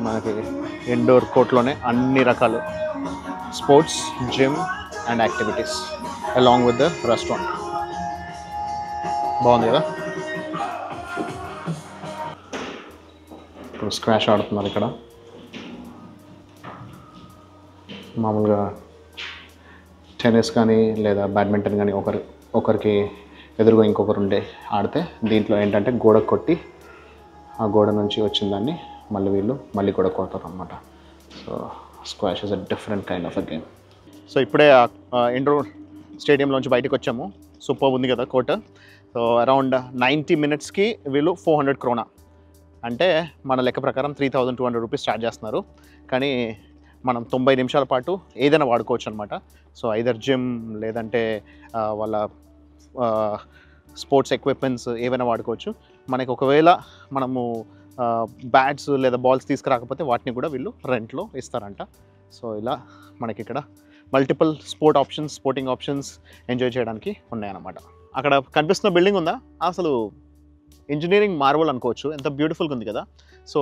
మనకి ఇండోర్ కోర్ట్లోనే అన్ని రకాలు sports, gym and activities along with the restaurant. బాగుంది కదా. ఇప్పుడు స్క్వాష్ ఆడుతున్నారు ఇక్కడ. మామూలుగా టెన్నిస్ కానీ లేదా బ్యాడ్మింటన్ కానీ ఒకరికి ఎదురుగా ఇంకొకరు ఉండే ఆడితే, దీంట్లో ఏంటంటే గోడ కొట్టి ఆ గోడ నుంచి వచ్చిన దాన్ని మళ్ళీ గోడ కొడతారు అనమాట. So squash is a different kind of a game. So ఇప్పుడే ఇండోర్ స్టేడియంలోంచి బయటకు వచ్చాము. సూపర్ ఉంది కదా కోర్ట్. సో అరౌండ్ 90 minutesకి వీళ్ళు 400 krona, అంటే మన లెక్క ప్రకారం 3200 రూపీస్ ఛార్జ్ చేస్తున్నారు. కానీ మనం 90 నిమిషాల పాటు ఏదైనా వాడుకోవచ్చు అనమాట. సో ఐదర్ జిమ్ లేదంటే వాళ్ళ స్పోర్ట్స్ ఎక్విప్మెంట్స్ ఏవైనా వాడుకోవచ్చు. మనకి ఒకవేళ మనము బ్యాట్స్ లేదా బాల్స్ తీసుకురాకపోతే వాటిని కూడా వీళ్ళు రెంట్లో ఇస్తారంట. సో ఇలా మనకి ఇక్కడ మల్టిపుల్ స్పోర్టింగ్ ఆప్షన్స్ ఎంజాయ్ చేయడానికి ఉన్నాయన్నమాట. అక్కడ కనిపిస్తున్న బిల్డింగ్ ఉందా, అసలు ఇంజనీరింగ్ మార్వల్ అనుకోవచ్చు. ఎంత బ్యూటిఫుల్గా ఉంది కదా. సో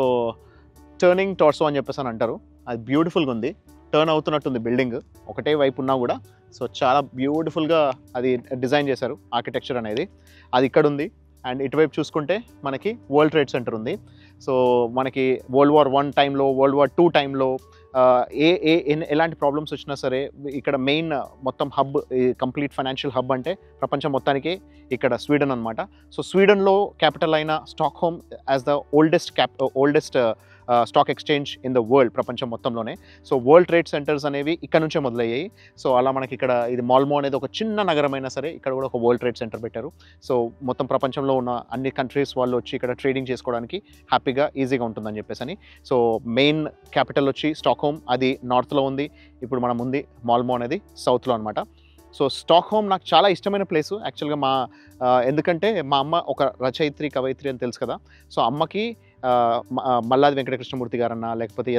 టర్నింగ్ టార్సో అని చెప్పేసి అని అంటారు. అది బ్యూటిఫుల్గా ఉంది, టర్న్ అవుతున్నట్టుంది బిల్డింగ్ ఒకటే వైపు ఉన్నా కూడా. సో చాలా బ్యూటిఫుల్గా అది డిజైన్ చేశారు, ఆర్కిటెక్చర్ అనేది. అది ఇక్కడ ఉంది. అండ్ ఇటువైపు చూసుకుంటే మనకి వరల్డ్ ట్రేడ్ సెంటర్ ఉంది. సో మనకి World War I టైంలో, World War II టైంలో ఎలాంటి ప్రాబ్లమ్స్ వచ్చినా సరే ఇక్కడ మెయిన్ మొత్తం హబ్, కంప్లీట్ ఫైనాన్షియల్ హబ్ అంటే ప్రపంచం మొత్తానికి ఇక్కడ స్వీడన్ అనమాట. సో స్వీడన్లో క్యాపిటల్ అయిన Stockholm as the oldest stock exchange in the world, ప్రపంచం మొత్తంలోనే. సో వరల్డ్ ట్రేడ్ సెంటర్స్ అనేవి ఇక్కడ నుంచే మొదలయ్యాయి. సో అలా మనకి ఇక్కడ ఇది మాల్మో అనేది ఒక చిన్న నగరమైనా సరే ఇక్కడ కూడా ఒక వరల్డ్ ట్రేడ్ సెంటర్ పెట్టారు. సో మొత్తం ప్రపంచంలో ఉన్న అన్ని కంట్రీస్ వాళ్ళు వచ్చి ఇక్కడ ట్రేడింగ్ చేసుకోవడానికి హ్యాపీగా ఈజీగా ఉంటుందని చెప్పేసి. సో మెయిన్ క్యాపిటల్ వచ్చి స్టాక్హోమ్, అది నార్త్లో ఉంది. ఇప్పుడు మనం ఉంది మాల్మో అనేది సౌత్లో అనమాట. సో స్టాక్హోమ్ నాకు చాలా ఇష్టమైన ప్లేసు యాక్చువల్గా. ఎందుకంటే మా అమ్మ ఒక రచయిత్రి, కవయిత్రి అని తెలుసు కదా. సో అమ్మకి మల్లాది వెంకటకృష్ణమూర్తి గారన్నా, లేకపోతే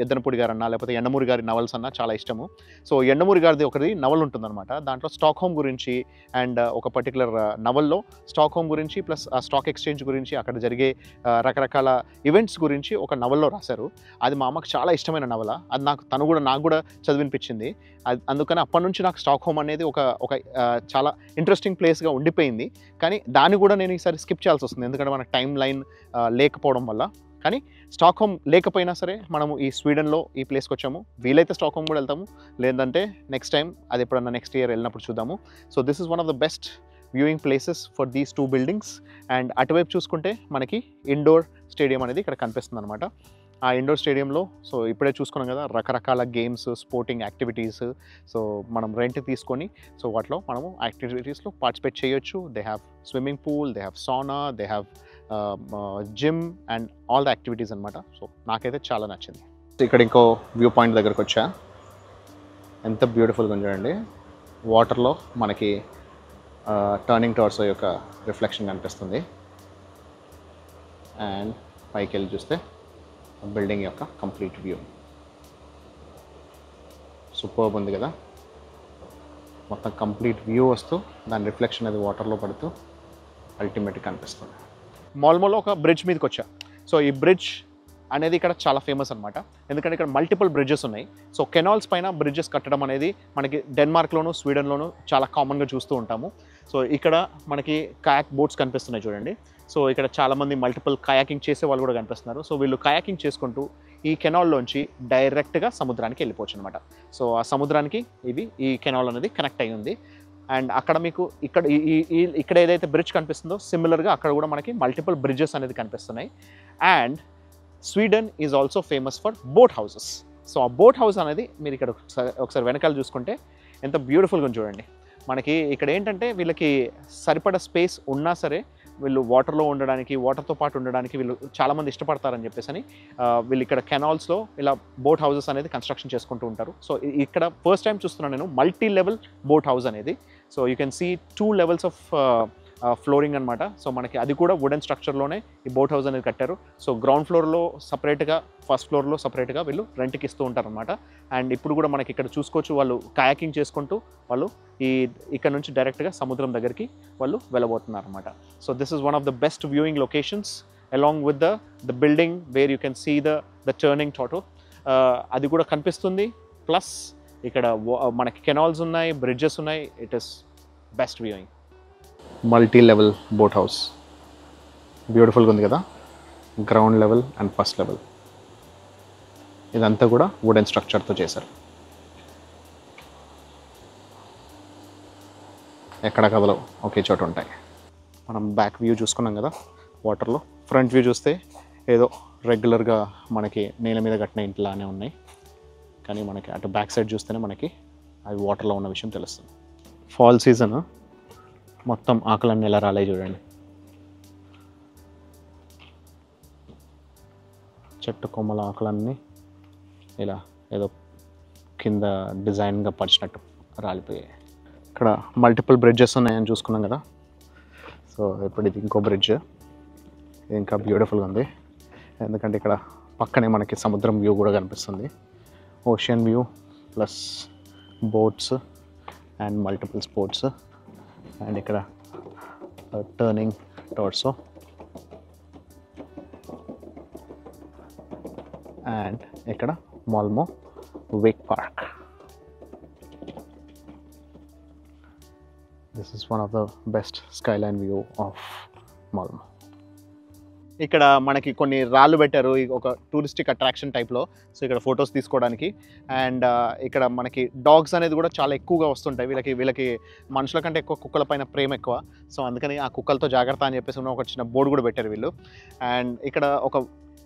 ఎద్దనపూడి గారన్నా, లేకపోతే ఎండమూరి గారి నవల్స్ అన్నా చాలా ఇష్టము. సో ఎండమూరి గారిది ఒకటి నవల్ ఉంటుందన్నమాట. దాంట్లో స్టాక్హోమ్ గురించి అండ్ ఒక పర్టికులర్ నవల్లో స్టాక్హోమ్ గురించి ప్లస్ ఆ స్టాక్ ఎక్స్చేంజ్ గురించి, అక్కడ జరిగే రకరకాల ఈవెంట్స్ గురించి ఒక నవల్లో రాశారు. అది మా అమ్మకు చాలా ఇష్టమైన నవల. అది నాకు కూడా చదివినిపించింది. అందుకని అప్పటి నుంచి నాకు స్టాక్హోమ్ అనేది ఒక చాలా ఇంట్రెస్టింగ్ ప్లేస్గా ఉండిపోయింది. కానీ దాన్ని కూడా నేను ఈసారి స్కిప్ చేయాల్సి వస్తుంది, ఎందుకంటే మనకు టైం లైన్ లేకపోవడం వల్ల. కానీ స్టాక్హోమ్ లేకపోయినా సరే మనము ఈ స్వీడన్లో ఈ ప్లేస్కి వచ్చాము. వీలైతే స్టాక్హోమ్ కూడా వెళ్తాము, లేదంటే నెక్స్ట్ టైం అది ఎప్పుడన్నా నెక్స్ట్ ఇయర్ వెళ్ళినప్పుడు చూద్దాము. So this is one of the best viewing places for these 2 buildings. And అటువైపు చూసుకుంటే మనకి ఇండోర్ స్టేడియం అనేది ఇక్కడ కనిపిస్తుంది అనమాట. ఆ ఇండోర్ స్టేడియంలో సో ఇప్పుడే చూసుకున్నాం కదా, రకరకాల గేమ్స్, స్పోర్టింగ్ యాక్టివిటీస్. సో మనం రెంట్ తీసుకొని సో వాటిలో మనము యాక్టివిటీస్లో పార్టిసిపేట్ చేయొచ్చు. They have swimming pool, they have sauna, they have gym and all the activities అనమాట. సో నాకైతే చాలా నచ్చింది. ఇక్కడ ఇంకో వ్యూ పాయింట్ దగ్గరకు వచ్చా. ఎంత బ్యూటిఫుల్గా ఉంది చూడండి. వాటర్లో మనకి టర్నింగ్ టార్సో యొక్క రిఫ్లెక్షన్ కనిపిస్తుంది. అండ్ పైకి వెళ్ళి చూస్తే బిల్డింగ్ యొక్క కంప్లీట్ వ్యూ సూపర్బ్ ఉంది కదా. మొత్తం కంప్లీట్ వ్యూ వస్తూ దాని రిఫ్లెక్షన్ అది వాటర్లో పడుతూ అల్టిమేట్గా కనిపిస్తుంది. మాల్మోలో ఒక బ్రిడ్జ్ మీదకి వచ్చా. సో ఈ బ్రిడ్జ్ అనేది ఇక్కడ చాలా ఫేమస్ అనమాట, ఎందుకంటే ఇక్కడ మల్టిపుల్ బ్రిడ్జెస్ ఉన్నాయి. సో కెనాల్స్ పైన బ్రిడ్జెస్ కట్టడం అనేది మనకి డెన్మార్క్లోను, స్వీడన్లోను చాలా కామన్గా చూస్తూ ఉంటాము. సో ఇక్కడ మనకి కయాక్ బోట్స్ కనిపిస్తున్నాయి చూడండి. సో ఇక్కడ చాలామంది మల్టిపుల్ కయాకింగ్ చేసే వాళ్ళు కూడా కనిపిస్తున్నారు. సో వీళ్ళు కయాకింగ్ చేసుకుంటూ ఈ కెనాల్లోంచి డైరెక్ట్గా సముద్రానికి వెళ్ళిపోవచ్చు అనమాట. సో ఆ సముద్రానికి ఈ కెనాల్ అనేది కనెక్ట్ అయ్యి ఉంది. అండ్ అక్కడ మీకు ఇక్కడ ఏదైతే బ్రిడ్జ్ కనిపిస్తుందో సిమిలర్గా అక్కడ కూడా మనకి మల్టిపుల్ బ్రిడ్జెస్ అనేది కనిపిస్తున్నాయి. And Sweden is also famous for boat houses. So ఆ బోట్ హౌస్ అనేది మీరు ఇక్కడ ఒకసారి వెనకాల చూసుకుంటే ఎంత బ్యూటిఫుల్గా ఉంది చూడండి. మనకి ఇక్కడ ఏంటంటే వీళ్ళకి సరిపడ స్పేస్ ఉన్నా సరే వీళ్ళు వాటర్లో ఉండడానికి, వాటర్తో పాటు ఉండడానికి వీళ్ళు చాలామంది ఇష్టపడతారని చెప్పేసి వీళ్ళు ఇక్కడ కెనాల్స్లో ఇలా బోట్ హౌసెస్ అనేది కన్స్ట్రక్షన్ చేసుకుంటూ ఉంటారు. సో ఇక్కడ ఫస్ట్ టైం చూస్తున్నాను నేను మల్టీ లెవెల్ బోట్ హౌస్ అనేది. So you can see 2 levels of flooring అనమాట. సో మనకి అది కూడా వుడెన్ స్ట్రక్చర్లోనే ఈ బోట్ హౌస్ అనేది కట్టారు. సో గ్రౌండ్ ఫ్లోర్లో సపరేట్గా, ఫస్ట్ ఫ్లోర్లో సపరేట్గా వీళ్ళు రెంట్కి ఇస్తూ ఉంటారనమాట. అండ్ ఇప్పుడు కూడా మనకి ఇక్కడ చూసుకోవచ్చు, వాళ్ళు కయాకింగ్ చేసుకుంటూ వాళ్ళు ఇక్కడ నుంచి డైరెక్ట్గా సముద్రం దగ్గరికి వాళ్ళు వెళ్ళబోతున్నారు అనమాట. So this is one of the best viewing locations along with the building where you can see the Turning టోటో. అది కూడా కనిపిస్తుంది. ప్లస్ ఇక్కడ మనకి కెనాల్స్ ఉన్నాయి, బ్రిడ్జెస్ ఉన్నాయి. It is best viewing. Multi level boat house బ్యూటిఫుల్గా ఉంది కదా. Ground level and first level ఇదంతా కూడా వుడెన్ స్ట్రక్చర్తో చేశారు. ఎక్కడ కదలవు, ఒకే చోట ఉంటాయి. మనం బ్యాక్ వ్యూ చూసుకున్నాం కదా వాటర్లో. ఫ్రంట్ వ్యూ చూస్తే ఏదో రెగ్యులర్గా మనకి నేల మీద కట్టిన ఇంట్లానే ఉన్నాయి, కానీ మనకి అటు బ్యాక్ సైడ్ చూస్తేనే మనకి అవి వాటర్లో ఉన్న విషయం తెలుస్తుంది. ఫాల్ సీజన్ మొత్తం ఆకులన్నీ ఎలా రాలే చూడండి. చెట్టు కొమ్మల ఆకులన్నీ ఇలా ఏదో కింద డిజైన్గా పరిచినట్టు రాలిపోయాయి. ఇక్కడ మల్టిపుల్ బ్రిడ్జెస్ ఉన్నాయని చూసుకున్నాం కదా. సో ఇప్పుడు ఇది ఇంకో బ్రిడ్జ్. ఇది ఇంకా బ్యూటిఫుల్గా ఉంది, ఎందుకంటే ఇక్కడ పక్కనే మనకి సముద్రం వ్యూ కూడా కనిపిస్తుంది. Ocean view plus boats and multiple sports. And ఇక్కడ టర్నింగ్ టోర్సో అండ్ ఇక్కడ Malmo wake park. This is one of the best skyline view of Malmo. ఇక్కడ మనకి కొన్ని రాళ్ళు పెట్టారు, ఒక టూరిస్టిక్ అట్రాక్షన్ టైప్లో. సో ఇక్కడ ఫొటోస్ తీసుకోవడానికి. అండ్ ఇక్కడ మనకి డాగ్స్ అనేది కూడా చాలా ఎక్కువగా వస్తుంటాయి. వీళ్ళకి మనుషుల కంటే ఎక్కువ కుక్కల పైన ప్రేమ ఎక్కువ. సో అందుకని ఆ కుక్కలతో జాగ్రత్త అని చెప్పేసి ఒక చిన్న బోర్డు కూడా పెట్టారు వీళ్ళు. అండ్ ఇక్కడ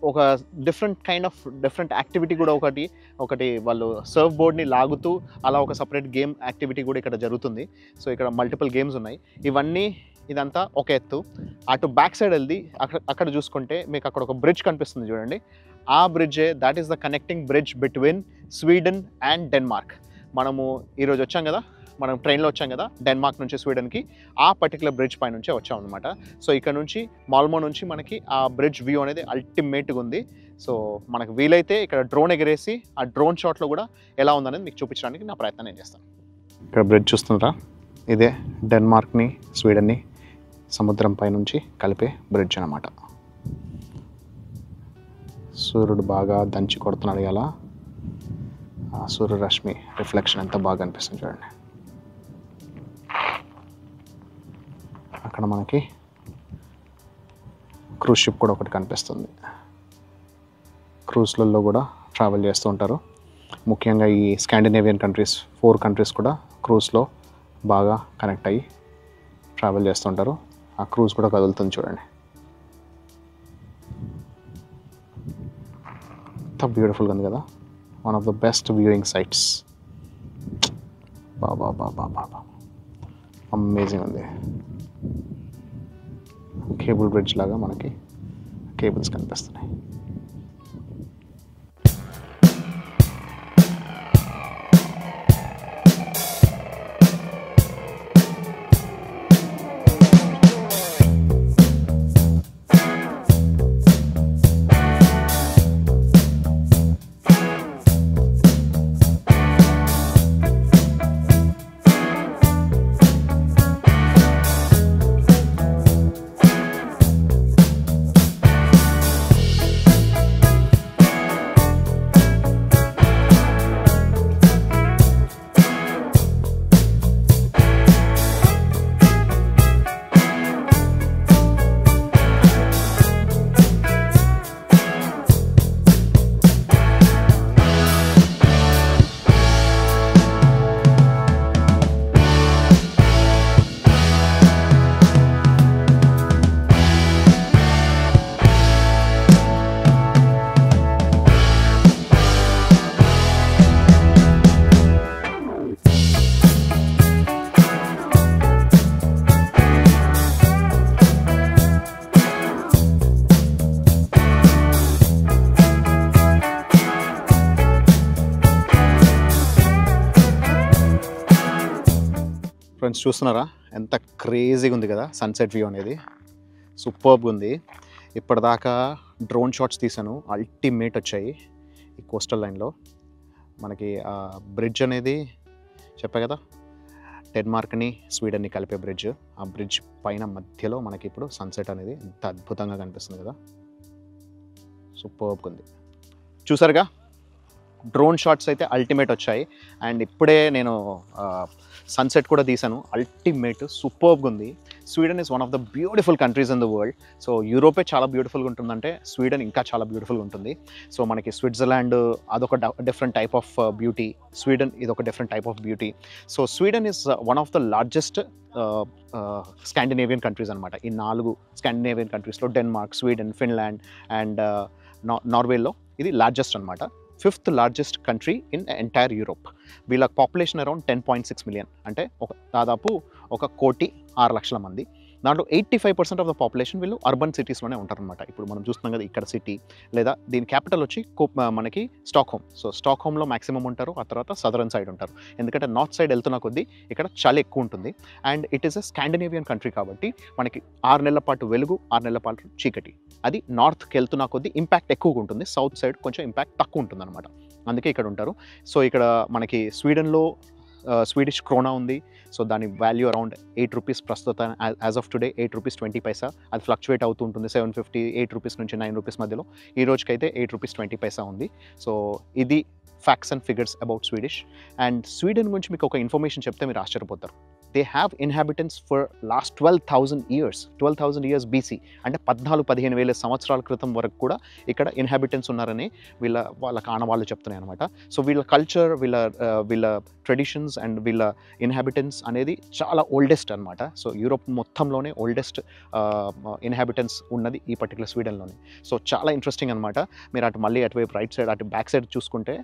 ఒక డిఫరెంట్ యాక్టివిటీ కూడా ఒకటి వాళ్ళు సర్ఫ్ బోర్డ్ని లాగుతూ అలా ఒక సపరేట్ గేమ్ యాక్టివిటీ కూడా ఇక్కడ జరుగుతుంది. సో ఇక్కడ మల్టిపుల్ గేమ్స్ ఉన్నాయి. ఇదంతా ఒక ఎత్తు. అటు బ్యాక్ సైడ్ వెళ్ళి అక్కడ చూసుకుంటే మీకు అక్కడ ఒక బ్రిడ్జ్ కనిపిస్తుంది చూడండి. ఆ బ్రిడ్జే that is the connecting bridge between Sweden and Denmark. మనము ఈరోజు వచ్చాం కదా, మనం ట్రైన్లో వచ్చాం కదా డెన్మార్క్ నుంచి స్వీడన్కి. ఆ పర్టికులర్ బ్రిడ్జ్ పై నుంచే వచ్చాం అనమాట. సో ఇక్కడ నుంచి మాల్మో నుంచి మనకి ఆ బ్రిడ్జ్ వ్యూ అనేది అల్టిమేట్గా ఉంది. సో మనకు వీలైతే ఇక్కడ డ్రోన్ ఎగరేసి ఆ డ్రోన్ షాట్లో కూడా ఎలా ఉందనేది మీకు చూపించడానికి నా ప్రయత్నం నేను చేస్తాను. ఇక్కడ బ్రిడ్జ్ చూస్తున్నారా, ఇదే డెన్మార్క్ని స్వీడన్ని సముద్రం పై నుంచి కలిపే బ్రిడ్జ్ అన్నమాట. సూర్యుడు బాగా దంచి కొడుతున్నాడు ఇలా. ఆ సూర్యరశ్మి రిఫ్లెక్షన్ ఎంత బాగా అనిపిస్తుంది చూడండి. అక్కడ మనకి క్రూజ్ షిప్ కూడా ఒకటి కనిపిస్తుంది. క్రూజ్లలో కూడా ట్రావెల్ చేస్తూ ఉంటారు. ముఖ్యంగా ఈ స్కాండినేవియన్ కంట్రీస్ 4 కంట్రీస్ కూడా క్రూజ్లో బాగా కనెక్ట్ అయ్యి ట్రావెల్ చేస్తుంటారు. ఆ క్రూజ్ కూడా కదులుతుంది చూడండి. ఎంత బ్యూటిఫుల్గా ఉంది కదా. One of the best viewing sites. బాబా అమేజింగ్ ఉంది. కేబుల్ బ్రిడ్జ్ లాగా మనకి కేబుల్స్ కనిపిస్తున్నాయి. ఫ్రెండ్స్ చూస్తున్నారా ఎంత క్రేజీగా ఉంది కదా సన్సెట్ వ్యూ అనేది, సూపర్గా ఉంది. ఇప్పటిదాకా డ్రోన్ షాట్స్ తీసాను, అల్టిమేట్ వచ్చాయి. ఈ కోస్టల్ లైన్లో మనకి ఆ బ్రిడ్జ్ అనేది చెప్పా కదా, డెన్మార్క్ని స్వీడన్ని కలిపే బ్రిడ్జ్. ఆ బ్రిడ్జ్ పైన మధ్యలో మనకి ఇప్పుడు సన్సెట్ అనేది ఎంత అద్భుతంగా కనిపిస్తుంది కదా, సూపర్గా ఉంది. చూసారుగా డ్రోన్ షాట్స్ అయితే అల్టిమేట్ వచ్చాయి. అండ్ ఇప్పుడే నేను సన్సెట్ కూడా తీసాను, అల్టిమేట్ సూపర్గా ఉంది. Sweden is one of the beautiful countries in the world. So యూరోపే చాలా బ్యూటిఫుల్గా ఉంటుందంటే స్వీడన్ ఇంకా చాలా బ్యూటిఫుల్గా ఉంటుంది. సో మనకి స్విట్జర్లాండ్ అదొక different type of beauty, Sweden ఇదొక different type of beauty. So Sweden is one of the largest Scandinavian countries అనమాట. ఈ 4 స్కాండినేవియన్ కంట్రీస్లో డెన్మార్క్, స్వీడన్, ఫిన్లాండ్ అండ్ నార్వేలో ఇది లార్జెస్ట్ అనమాట. 5th largest country in entire Europe. వీళ్ళ population around 10.6 million, అంటే దాదాపు 1,06,00,000 మంది. దాంట్లో 85% ఆఫ్ ద పాపులేషన్ వీళ్ళు అర్బన్ సిటీస్లోనే ఉంటారనమాట. ఇప్పుడు మనం చూస్తున్నాం కదా ఇక్కడ సిటీ, లేదా దీని క్యాపిటల్ వచ్చి మనకి స్టాక్హోమ్. సో స్టాక్హోమ్లో మ్యాక్సిమం ఉంటారు, ఆ తర్వాత సదరన్ సైడ్ ఉంటారు. ఎందుకంటే నార్త్ సైడ్ వెళ్తున్న కొద్దీ ఇక్కడ చలి ఎక్కువ ఉంటుంది. And it is a Scandinavian country కాబట్టి మనకి 6 నెలల పాటు వెలుగు, 6 నెలల పాటు చీకటి. అది నార్త్కి వెళ్తున్న కొద్దీ ఇంపాక్ట్ ఎక్కువగా ఉంటుంది, సౌత్ సైడ్ కొంచెం ఇంపాక్ట్ తక్కువ ఉంటుంది అనమాట. అందుకే ఇక్కడ ఉంటారు. సో ఇక్కడ మనకి స్వీడన్లో స్వీడిష్ క్రోనా ఉంది. సో దాని వాల్యూ అరౌండ్ 8 రూపీస్ ప్రస్తుతం, యాజ్ ఆఫ్ టుడే 8 రూపీస్ 20 పైసా. అది ఫ్లక్చువేట్ అవుతూ ఉంటుంది, 750, 8 రూపీస్ నుంచి 9 రూపీస్ మధ్యలో. ఈ రోజుకైతే 8 రూపీస్ 20 పైసా ఉంది. సో ఇది facts and figures about Swedish. And Sweden గురించి మీకు ఒక ఇన్ఫర్మేషన్ చెప్తే మీరు ఆశ్చర్యపోతారు. They have inhabitants for last 12,000 years BC, అంటే 14,000-15,000 సంవత్సరాల క్రితం వరకు కూడా ఇక్కడ ఇన్హాబిటెంట్స్ ఉన్నారని వాళ్ళ ఆనవాళ్ళు చెప్తున్నాయి అనమాట. సో వీళ్ళ కల్చర్, వీళ్ళ ట్రెడిషన్స్ అండ్ వీళ్ళ ఇన్హాబిటెన్స్ అనేది చాలా ఓల్డెస్ట్ అనమాట. సో యూరోప్ మొత్తంలోనే ఓల్డెస్ట్ ఇన్హాబిటెన్స్ ఉన్నది ఈ పర్టికులర్ స్వీడన్లోనే. సో చాలా ఇంట్రెస్టింగ్ అనమాట. మీరు అటువైపు రైట్ సైడ్, అటు బ్యాక్ సైడ్ చూసుకుంటే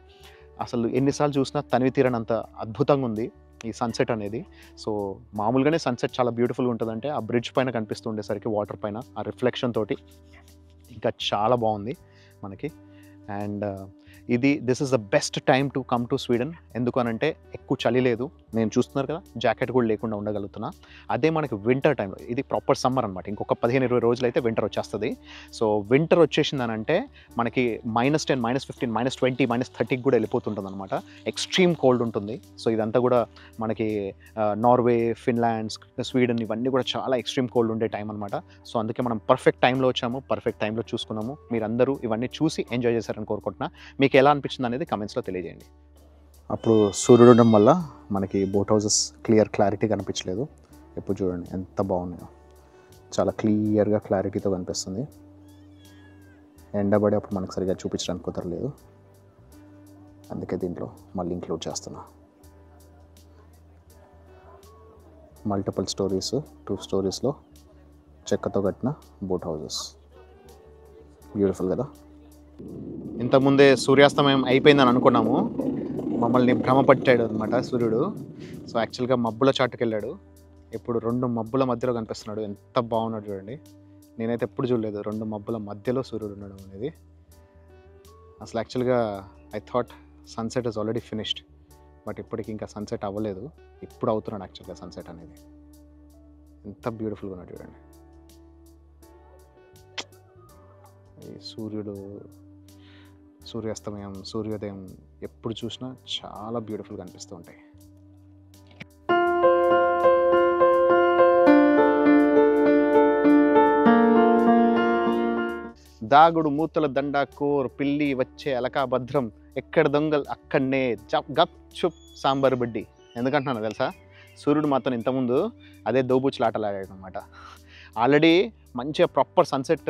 అసలు ఎన్నిసార్లు చూసినా తనివి తీరనంత అద్భుతంగా ఉంది ఈ సన్సెట్ అనేది. సో మామూలుగానే సన్సెట్ చాలా బ్యూటిఫుల్గా ఉంటుందంటే ఆ బ్రిడ్జ్ పైన కనిపిస్తూ ఉండేసరికి వాటర్ పైన ఆ రిఫ్లెక్షన్ తోటి ఇంకా చాలా బాగుంది మనకి. And this is the best time to come to Sweden. ఎందుకు అనంటే ఎక్కువ చలి లేదు, నేను చూస్తున్నారు కదా జాకెట్ కూడా లేకుండా ఉండగలుగుతున్నా. అదే మనకి వింటర్ టైంలో ఇది ప్రాపర్ సమ్మర్ అనమాట. ఇంకొక 15-20 రోజులు అయితే వింటర్ వచ్చేస్తుంది. సో వింటర్ వచ్చేసిందనంటే మనకి -10, -15, -20, -30 కూడా వెళ్ళిపోతుంటుంది అనమాట. ఎక్స్ట్రీమ్ కోల్డ్ ఉంటుంది. సో ఇదంతా కూడా మనకి నార్వే, ఫిన్లాండ్, స్వీడన్ ఇవన్నీ కూడా చాలా ఎక్స్ట్రీమ్ కోల్డ్ ఉండే టైం అనమాట. సో అందుకే మనం పర్ఫెక్ట్ టైంలో వచ్చాము, పర్ఫెక్ట్ టైంలో చూసుకున్నాము. మీరందరూ ఇవన్నీ చూసి ఎంజాయ్ చేశారని కోరుకుంటున్నా. మీకు ఎలా అనిపించింది అనేది కమెంట్స్లో తెలియజేయండి. అప్పుడు సూర్యుడు ఉండడం వల్ల మనకి బోట్ హౌసెస్ క్లారిటీ కనిపించలేదు. ఎప్పుడు చూడండి ఎంత బాగున్నాయో, చాలా క్లియర్గా క్లారిటీతో కనిపిస్తుంది. ఎండబడి అప్పుడు మనకు సరిగా చూపించడానికి కుదరలేదు, అందుకే దీంట్లో మళ్ళీ ఇంక్లూడ్ చేస్తున్నా. మల్టిపుల్ స్టోరీస్, 2 స్టోరీస్లో చెక్కతో కట్టిన బోట్ హౌసెస్, బ్యూటిఫుల్ కదా. ఇంతకుముందే సూర్యాస్తమయం అయిపోయిందని అనుకున్నాము, మమ్మల్ని భ్రమపట్టాడు అనమాట సూర్యుడు. సో యాక్చువల్గా మబ్బుల చాటుకు వెళ్ళాడు. ఇప్పుడు 2 మబ్బుల మధ్యలో కనిపిస్తున్నాడు. ఎంత బాగున్నాడు చూడండి. నేనైతే ఎప్పుడు చూడలేదు 2 మబ్బుల మధ్యలో సూర్యుడు ఉండడం అనేది. అసలు యాక్చువల్గా I thought sunset is already finished, but ఇప్పటికి ఇంకా సన్సెట్ అవ్వలేదు. ఇప్పుడు అవుతున్నాడు యాక్చువల్గా సన్సెట్ అనేది. ఎంత బ్యూటిఫుల్గా ఉన్నాడు చూడండి. ఈ సూర్యాస్తమయం, సూర్యోదయం ఎప్పుడు చూసినా చాలా బ్యూటిఫుల్గా అనిపిస్తూ ఉంటాయి. దాగుడు మూతల దండాకోర్, పిల్లి వచ్చే అలకా భద్రం, ఎక్కడ దొంగలు అక్కడనే గప్ చుప్ సాంబార్ బడ్డి. ఎందుకంటున్నాను తెలుసా, సూర్యుడు మాత్రం ఇంతకుముందు అదే దోబూచులాటలు ఆడాడు అనమాట. ఆల్రెడీ మంచిగా ప్రాపర్ సన్సెట్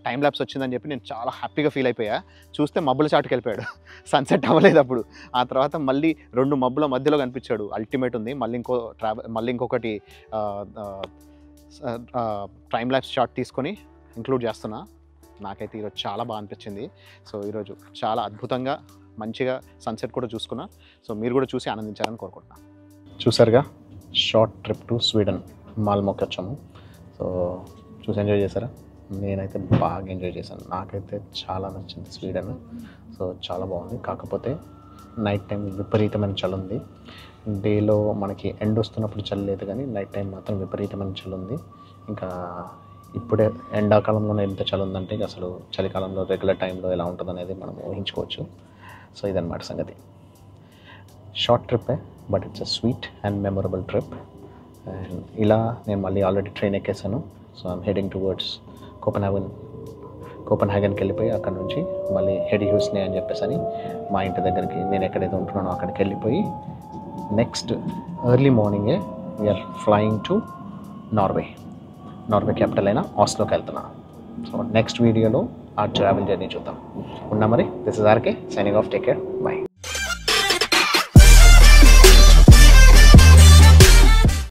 టైం ల్యాప్స్ వచ్చిందని చెప్పి నేను చాలా హ్యాపీగా ఫీల్ అయిపోయా. చూస్తే మబ్బుల చాటుకు వెళ్ళిపోయాడు, సన్సెట్ అవ్వలేదు అప్పుడు. ఆ తర్వాత మళ్ళీ 2 మబ్బుల మధ్యలో కనిపించాడు, అల్టిమేట్ ఉంది. మళ్ళీ ఇంకొకటి టైం ల్యాప్స్ షాట్ తీసుకొని ఇంక్లూడ్ చేస్తున్నా. నాకైతే ఈరోజు చాలా బాగా అనిపించింది. సో ఈరోజు చాలా అద్భుతంగా మంచిగా సన్సెట్ కూడా చూసుకున్నా. సో మీరు కూడా చూసి ఆనందించాలని కోరుకుంటున్నాను. చూసారుగా షార్ట్ ట్రిప్ టు స్వీడన్, మాల్మోకి వచ్చాము. సో చూసి ఎంజాయ్ చేశారా? నేనైతే బాగా ఎంజాయ్ చేశాను. నాకైతే చాలా నచ్చింది స్వీడన్. సో చాలా బాగుంది. కాకపోతే నైట్ టైం విపరీతమైన చలి ఉంది. డేలో మనకి ఎండ్ వస్తున్నప్పుడు చలి లేదు, కానీ నైట్ టైం మాత్రం విపరీతమైన చలి ఉంది. ఇంకా ఇప్పుడే ఎండాకాలంలోనే ఎంత చలి ఉందంటే ఇక అసలు చలికాలంలో రెగ్యులర్ టైంలో ఎలా ఉంటుంది అనేది మనం ఊహించుకోవచ్చు. సో ఇదన్నమాట సంగతి. షార్ట్ ట్రిప్పే, but it's a sweet and memorable trip. And ఇలా నేను మళ్ళీ ఆల్రెడీ ట్రైన్ ఎక్కేసాను. సో ఐఎమ్ హెడింగ్ టువర్డ్స్ కోపెన్హాగన్కి వెళ్ళిపోయి అక్కడ నుంచి మళ్ళీ హెడ్ హ్యూస్నే అని చెప్పేసి అని మా ఇంటి దగ్గరికి నేను ఎక్కడైతే ఉంటున్నానో అక్కడికి వెళ్ళిపోయి నెక్స్ట్ ఎర్లీ మార్నింగే we are flying to Norway capital అయిన ఆస్లోకి వెళ్తున్నాను. సో నెక్స్ట్ వీడియోలో ఆ ట్రావెల్ జర్నీ చూద్దాం. ఉన్నా మరి, this is RK signing off. Take care, by.